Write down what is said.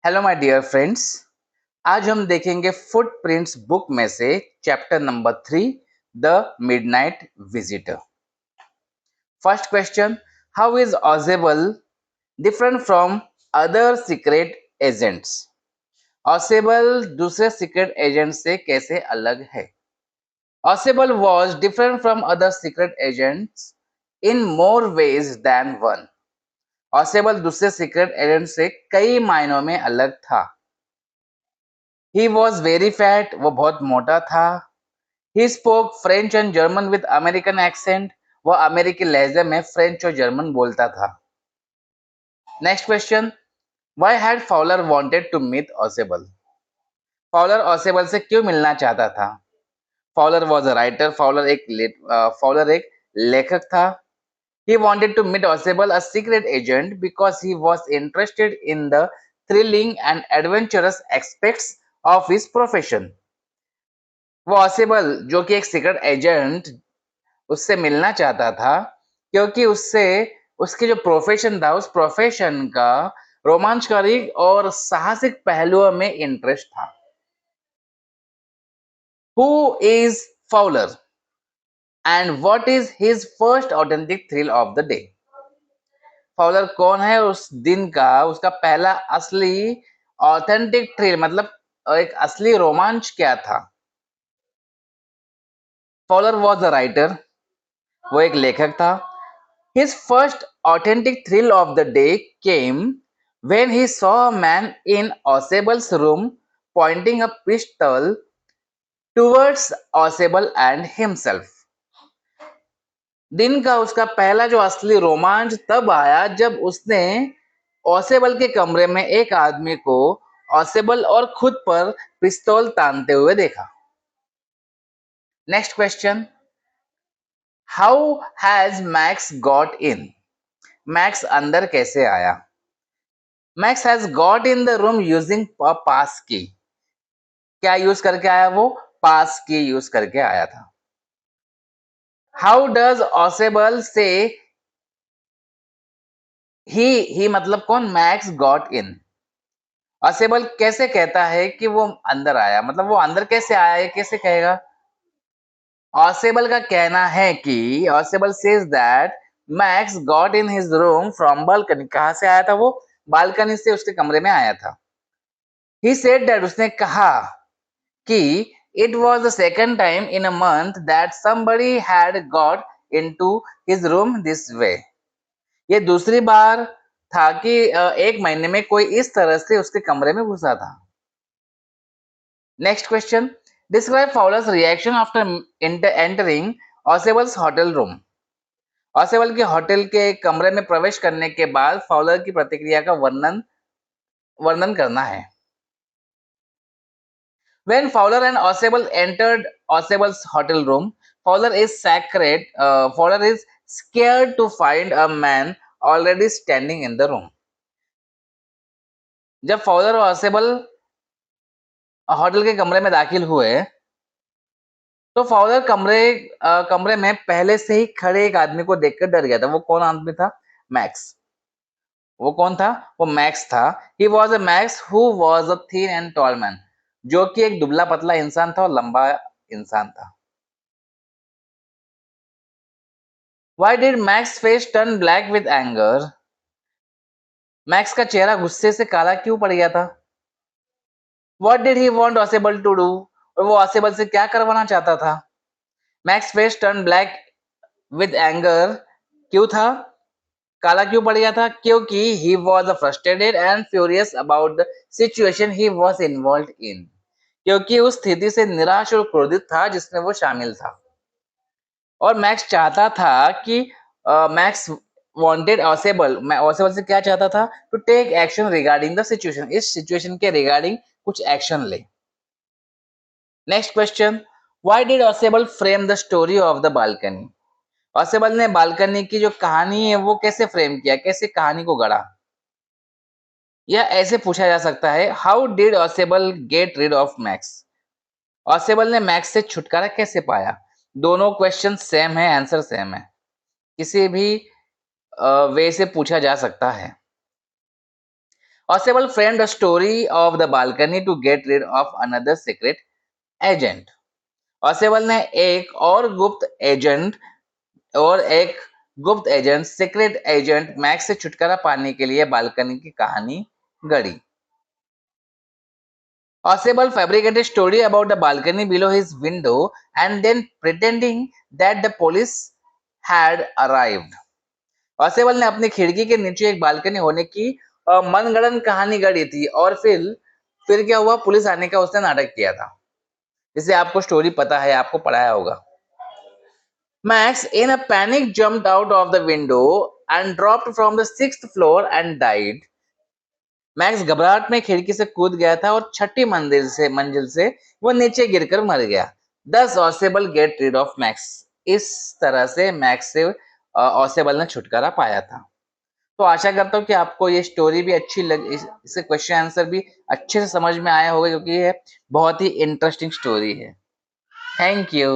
Hello my dear friends. आज हम देखेंगे फुटप्रिंट्स बुक में से chapter number 3 the midnight visitor. First question, how is Ausable different from other secret agents? Ausable दूसरे secret agent से कैसे अलग है? Ausable was different from other secret agents in more ways than one. Ausable दूसरे secret agent से कई मायनों में अलग था। He was very fat, वो बहुत मोटा था। He spoke French and German with American accent, वो अमेरिकी लहजे में फ्रेंच और जर्मन बोलता था। Next question, Why had Fowler wanted to meet Osable? Fowler Ausable से क्यों मिलना चाहता था? Fowler was a writer, Fowler एक लेखक था। He wanted to meet Osable, a secret agent, because he was interested in the thrilling and adventurous aspects of his profession. वो Ausable जो कि एक सीक्रेट एजेंट उससे मिलना चाहता था क्योंकि उससे उसके जो प्रोफेशन था उस प्रोफेशन का रोमांचकारी और साहसिक पहलुओं में इंटरेस्ट था। Who is Fowler and what is his first authentic thrill of the day? Fowler कौन है? उस दिन का उसका पहला असली ऑथेंटिक थ्रिल मतलब एक असली रोमांच क्या था? फाउलर वॉज अ राइटर, वो एक लेखक था। His first authentic thrill of the day came when he saw a man in Osable's room pointing a pistol towards Osable and himself. दिन का उसका पहला जो असली रोमांच तब आया जब उसने ऑसेबल के कमरे में एक आदमी को ऑसेबल और खुद पर पिस्तौल तानते हुए देखा। Next question, how has Max got in? Max अंदर कैसे आया? Max has got in the room using pass key. क्या यूज करके आया? वो पास की यूज करके आया था। हाउ डज ऑसेबल से ही मतलब कौन? मैक्स गॉट इन। ऑसेबल कैसे कहता है कि वो अंदर आया? मतलब वो अंदर कैसे आया, ये कैसे कहेगा? ऑसेबल का कहना है कि Ausable says that max got in his room from balcony. कहां से आया था वो? बालकनी से उसके कमरे में आया था। ही सेड दैट, उसने कहा कि it was the second time in a month that somebody had got into his room this way. ये दूसरी बार था कि एक महीने में कोई इस तरह से उसके कमरे में घुसा था। Next question, describe Fowler's reaction after entering Ausable's hotel room. Ausable के होटल के कमरे में प्रवेश करने के बाद फाउलर की प्रतिक्रिया का वर्णन करना है। When Fowler and Osable entered Osable's hotel room, Fowler is scared to find a man already standing in the room. जब फॉलर और ऑसेबल होटल के कमरे में दाखिल हुए तो फॉलर कमरे में पहले से ही खड़े एक आदमी को देखकर डर गया था। वो कौन आदमी था? मैक्स। वो कौन था? वो मैक्स था। He was a max who was a thin and tall man, जो कि एक दुबला पतला इंसान था और लंबा इंसान था। Why did Max face turn black with anger? Max का चेहरा गुस्से से काला क्यों पड़ गया था? What did he want Osable to do? और वो ऑसेबल से क्या करवाना चाहता था? Max face turn black with anger क्यों था? काला क्यों पड़ गया था? क्योंकि he was frustrated and furious about the situation he was involved in. क्योंकि उस स्थिति से निराश और क्रोधित था जिसमें वो शामिल था। और मैक्स चाहता था कि मैक्स वांटेड ऑसेबल, मैं ऑसेबल से क्या चाहता था? To take action regarding the situation, इस सिचुएशन के रिगार्डिंग कुछ एक्शन ले। Next question, why did Ausable frame the story of the balcony? Ausable ने बालकनी की जो कहानी है वो कैसे फ्रेम किया, कैसे कहानी को गढ़ा? या ऐसे पूछा जा सकता है, how did Ausable get rid of Max? Ausable ने मैक्स से छुटकारा कैसे पाया? दोनों क्वेश्चन सेम है, आंसर सेम है, किसी भी वे से पूछा जा सकता है। Oswald framed a story of the balcony to get rid of another secret agent. Ausable ने एक गुप्त एजेंट सीक्रेट एजेंट मैक्स से छुटकारा पाने के लिए बालकनी की कहानी गढ़ी. Ausable fabricated story about the balcony below his window and then pretending that the police had arrived. Ausable ने अपनी खिड़की के नीचे एक बालकनी होने की मनगढ़ंत कहानी गढ़ी थी और फिर क्या हुआ, पुलिस आने का उसने नाटक किया था. जिसे आपको स्टोरी पता है, आपको पढ़ाया होगा. Max, in a panic, jumped out of the window and dropped from the 6th floor and died. Max घबराहट में खिड़की से कूद गया था और छठी मंजिल से वो नीचे गिरकर मर गया. Thus, Ausable get rid of Max. इस तरह से मैक्स से ऑसेबल ने छुटकारा पाया था. तो आशा करता हूँ कि आपको ये स्टोरी भी अच्छी लगी, इसके क्वेश्चन आंसर भी अच्छे से समझ में आया होगा, क्योंकि ये बहुत ही इंटरेस्टिंग स्टोरी है. Thank you.